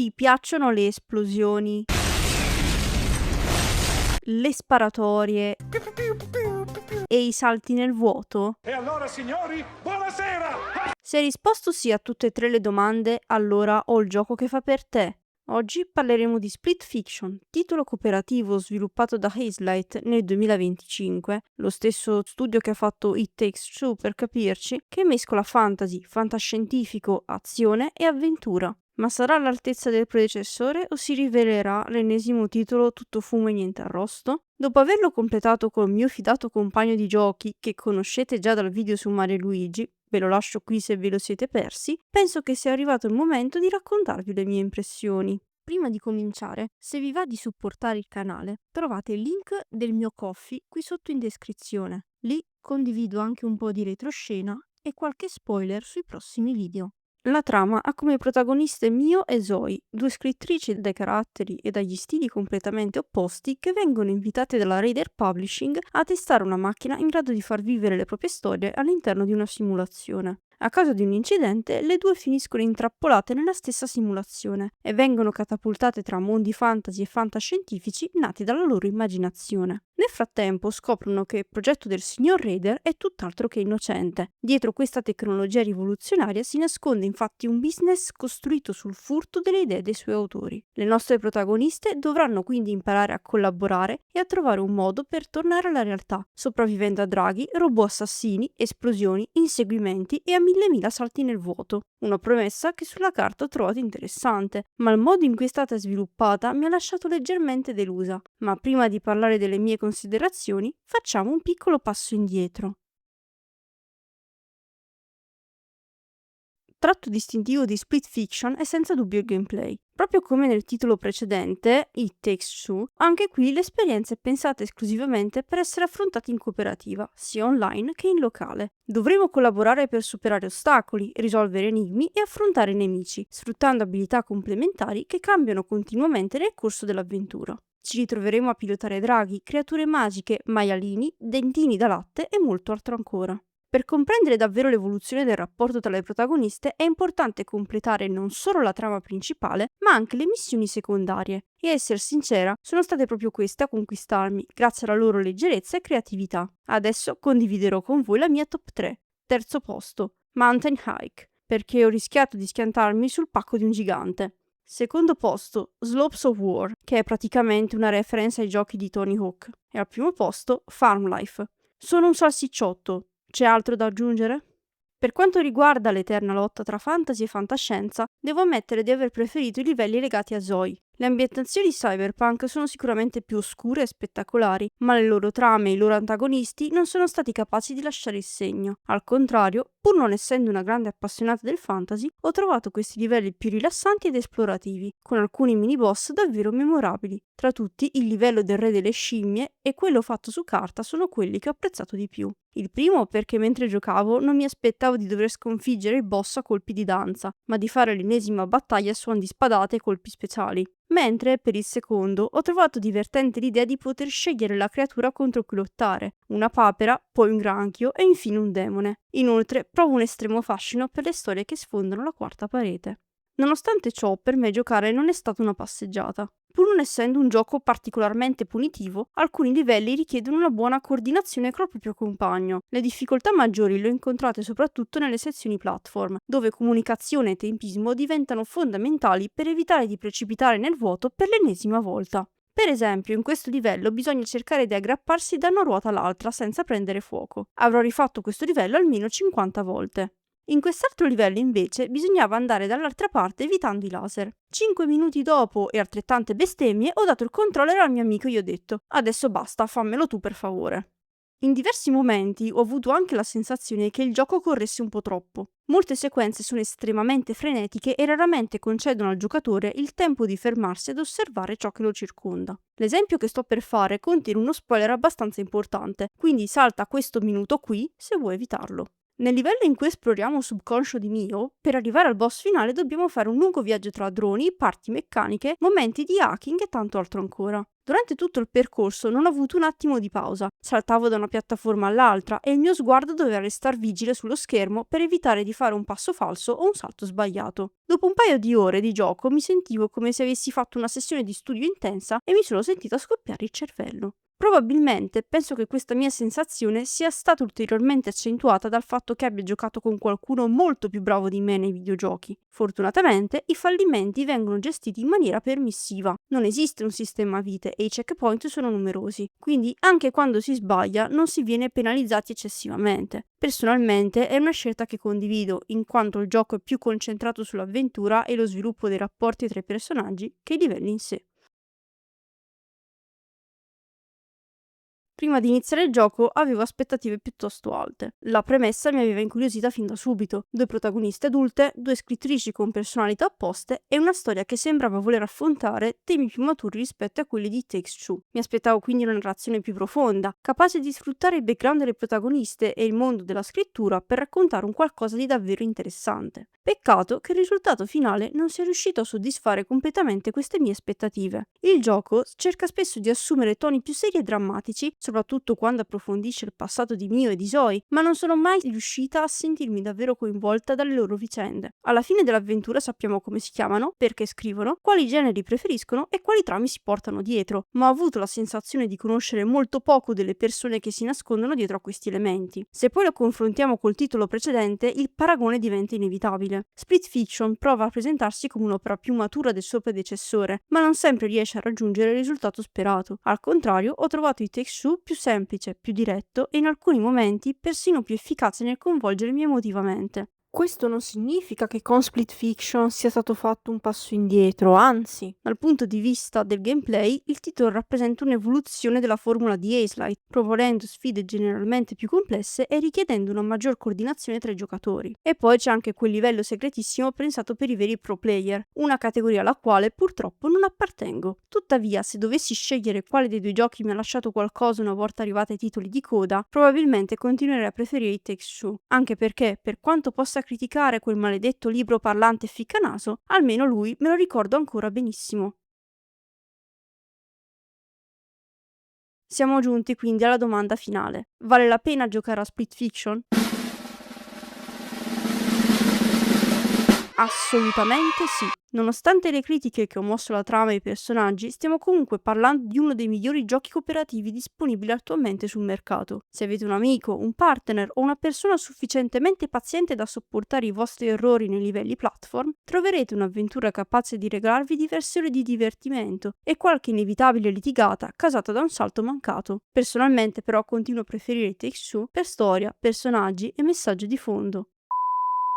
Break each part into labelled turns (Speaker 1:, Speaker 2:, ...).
Speaker 1: Ti piacciono le esplosioni, le sparatorie e i salti nel vuoto?
Speaker 2: E allora, signori, buonasera!
Speaker 1: Se hai risposto sì a tutte e tre le domande, allora ho il gioco che fa per te. Oggi parleremo di Split Fiction, titolo cooperativo sviluppato da Hazelight nel 2025, lo stesso studio che ha fatto It Takes Two per capirci, che mescola fantasy, fantascientifico, azione e avventura. Ma sarà all'altezza del predecessore o si rivelerà l'ennesimo titolo tutto fumo e niente arrosto? Dopo averlo completato col mio fidato compagno di giochi, che conoscete già dal video su Mario e Luigi, ve lo lascio qui se ve lo siete persi, penso che sia arrivato il momento di raccontarvi le mie impressioni. Prima di cominciare, se vi va di supportare il canale, trovate il link del mio Ko-fi qui sotto in descrizione. Lì condivido anche un po' di retroscena e qualche spoiler sui prossimi video. La trama ha come protagoniste Mio e Zoe, due scrittrici dai caratteri e dagli stili completamente opposti che vengono invitate dalla Raider Publishing a testare una macchina in grado di far vivere le proprie storie all'interno di una simulazione. A causa di un incidente, le due finiscono intrappolate nella stessa simulazione e vengono catapultate tra mondi fantasy e fantascientifici nati dalla loro immaginazione. Nel frattempo scoprono che il progetto del signor Raider è tutt'altro che innocente. Dietro questa tecnologia rivoluzionaria si nasconde infatti un business costruito sul furto delle idee dei suoi autori. Le nostre protagoniste dovranno quindi imparare a collaborare e a trovare un modo per tornare alla realtà, sopravvivendo a draghi, robot assassini, esplosioni, inseguimenti e a mille salti nel vuoto. Una promessa che sulla carta ho trovato interessante, ma il modo in cui è stata sviluppata mi ha lasciato leggermente delusa. Ma prima di parlare delle mie considerazioni, facciamo un piccolo passo indietro. Tratto distintivo di Split Fiction è senza dubbio il gameplay. Proprio come nel titolo precedente, It Takes Two, anche qui l'esperienza è pensata esclusivamente per essere affrontata in cooperativa, sia online che in locale. Dovremo collaborare per superare ostacoli, risolvere enigmi e affrontare nemici, sfruttando abilità complementari che cambiano continuamente nel corso dell'avventura. Ci ritroveremo a pilotare draghi, creature magiche, maialini, dentini da latte e molto altro ancora. Per comprendere davvero l'evoluzione del rapporto tra le protagoniste è importante completare non solo la trama principale, ma anche le missioni secondarie. E a essere sincera, sono state proprio queste a conquistarmi, grazie alla loro leggerezza e creatività. Adesso condividerò con voi la mia top 3. Terzo posto, Mountain Hike, perché ho rischiato di schiantarmi sul pacco di un gigante. Secondo posto, Slopes of War, che è praticamente una reference ai giochi di Tony Hawk. E al primo posto, Farm Life. Sono un salsicciotto. C'è altro da aggiungere? Per quanto riguarda l'eterna lotta tra fantasy e fantascienza, devo ammettere di aver preferito i livelli legati a Zoe. Le ambientazioni cyberpunk sono sicuramente più oscure e spettacolari, ma le loro trame e i loro antagonisti non sono stati capaci di lasciare il segno. Al contrario, pur non essendo una grande appassionata del fantasy, ho trovato questi livelli più rilassanti ed esplorativi, con alcuni mini boss davvero memorabili. Tra tutti, il livello del re delle scimmie e quello fatto su carta sono quelli che ho apprezzato di più. Il primo perché mentre giocavo non mi aspettavo di dover sconfiggere il boss a colpi di danza, ma di fare l'ennesima battaglia a suon di spadate e colpi speciali. Mentre, per il secondo, ho trovato divertente l'idea di poter scegliere la creatura contro cui lottare, una papera, poi un granchio e infine un demone. Inoltre, provo un estremo fascino per le storie che sfondano la quarta parete. Nonostante ciò, per me giocare non è stata una passeggiata. Pur non essendo un gioco particolarmente punitivo, alcuni livelli richiedono una buona coordinazione col proprio compagno. Le difficoltà maggiori le ho incontrate soprattutto nelle sezioni platform, dove comunicazione e tempismo diventano fondamentali per evitare di precipitare nel vuoto per l'ennesima volta. Per esempio, in questo livello bisogna cercare di aggrapparsi da una ruota all'altra senza prendere fuoco. Avrò rifatto questo livello almeno 50 volte. In quest'altro livello invece bisognava andare dall'altra parte evitando i laser. 5 minuti dopo e altrettante bestemmie ho dato il controller al mio amico e gli ho detto adesso basta, fammelo tu per favore. In diversi momenti ho avuto anche la sensazione che il gioco corresse un po' troppo. Molte sequenze sono estremamente frenetiche e raramente concedono al giocatore il tempo di fermarsi ad osservare ciò che lo circonda. L'esempio che sto per fare contiene uno spoiler abbastanza importante, quindi salta questo minuto qui se vuoi evitarlo. Nel livello in cui esploriamo un subconscio di Mio, per arrivare al boss finale dobbiamo fare un lungo viaggio tra droni, parti meccaniche, momenti di hacking e tanto altro ancora. Durante tutto il percorso non ho avuto un attimo di pausa, saltavo da una piattaforma all'altra e il mio sguardo doveva restare vigile sullo schermo per evitare di fare un passo falso o un salto sbagliato. Dopo un paio di ore di gioco mi sentivo come se avessi fatto una sessione di studio intensa e mi sono sentita scoppiare il cervello. Probabilmente penso che questa mia sensazione sia stata ulteriormente accentuata dal fatto che abbia giocato con qualcuno molto più bravo di me nei videogiochi. Fortunatamente i fallimenti vengono gestiti in maniera permissiva, non esiste un sistema a vite e i checkpoint sono numerosi, quindi anche quando si sbaglia non si viene penalizzati eccessivamente. Personalmente è una scelta che condivido, in quanto il gioco è più concentrato sull'avventura e lo sviluppo dei rapporti tra i personaggi che i livelli in sé. Prima di iniziare il gioco avevo aspettative piuttosto alte. La premessa mi aveva incuriosita fin da subito. Due protagoniste adulte, due scrittrici con personalità opposte e una storia che sembrava voler affrontare temi più maturi rispetto a quelli di It Takes Two. Mi aspettavo quindi una narrazione più profonda, capace di sfruttare il background delle protagoniste e il mondo della scrittura per raccontare un qualcosa di davvero interessante. Peccato che il risultato finale non sia riuscito a soddisfare completamente queste mie aspettative. Il gioco cerca spesso di assumere toni più seri e drammatici, soprattutto quando approfondisce il passato di Mio e di Zoe, ma non sono mai riuscita a sentirmi davvero coinvolta dalle loro vicende. Alla fine dell'avventura sappiamo come si chiamano, perché scrivono, quali generi preferiscono e quali trami si portano dietro, ma ho avuto la sensazione di conoscere molto poco delle persone che si nascondono dietro a questi elementi. Se poi lo confrontiamo col titolo precedente, il paragone diventa inevitabile. Split Fiction prova a presentarsi come un'opera più matura del suo predecessore, ma non sempre riesce a raggiungere il risultato sperato. Al contrario, ho trovato It Takes Two più semplice, più diretto e in alcuni momenti persino più efficace nel coinvolgermi emotivamente. Questo non significa che con Split Fiction sia stato fatto un passo indietro, anzi, dal punto di vista del gameplay, il titolo rappresenta un'evoluzione della formula di Ace-Light, proponendo sfide generalmente più complesse e richiedendo una maggior coordinazione tra i giocatori. E poi c'è anche quel livello segretissimo pensato per i veri pro player, una categoria alla quale purtroppo non appartengo. Tuttavia, se dovessi scegliere quale dei due giochi mi ha lasciato qualcosa una volta arrivati ai titoli di coda, probabilmente continuerei a preferire It Takes Two, anche perché, per quanto possa criticare quel maledetto libro parlante ficcanaso, almeno lui me lo ricordo ancora benissimo. Siamo giunti quindi alla domanda finale. Vale la pena giocare a Split Fiction? Assolutamente sì. Nonostante le critiche che ho mosso alla trama e ai personaggi, stiamo comunque parlando di uno dei migliori giochi cooperativi disponibili attualmente sul mercato. Se avete un amico, un partner o una persona sufficientemente paziente da sopportare i vostri errori nei livelli platform, troverete un'avventura capace di regalarvi diverse ore di divertimento e qualche inevitabile litigata causata da un salto mancato. Personalmente però continuo a preferire i Take Two per storia, personaggi e messaggio di fondo.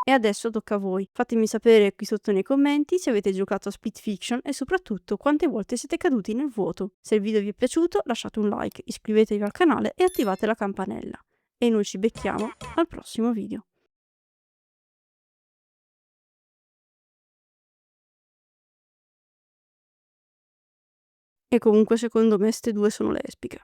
Speaker 1: E adesso tocca a voi. Fatemi sapere qui sotto nei commenti se avete giocato a Split Fiction e soprattutto quante volte siete caduti nel vuoto. Se il video vi è piaciuto lasciate un like, iscrivetevi al canale e attivate la campanella. E noi ci becchiamo al prossimo video. E comunque secondo me ste due sono lesbiche.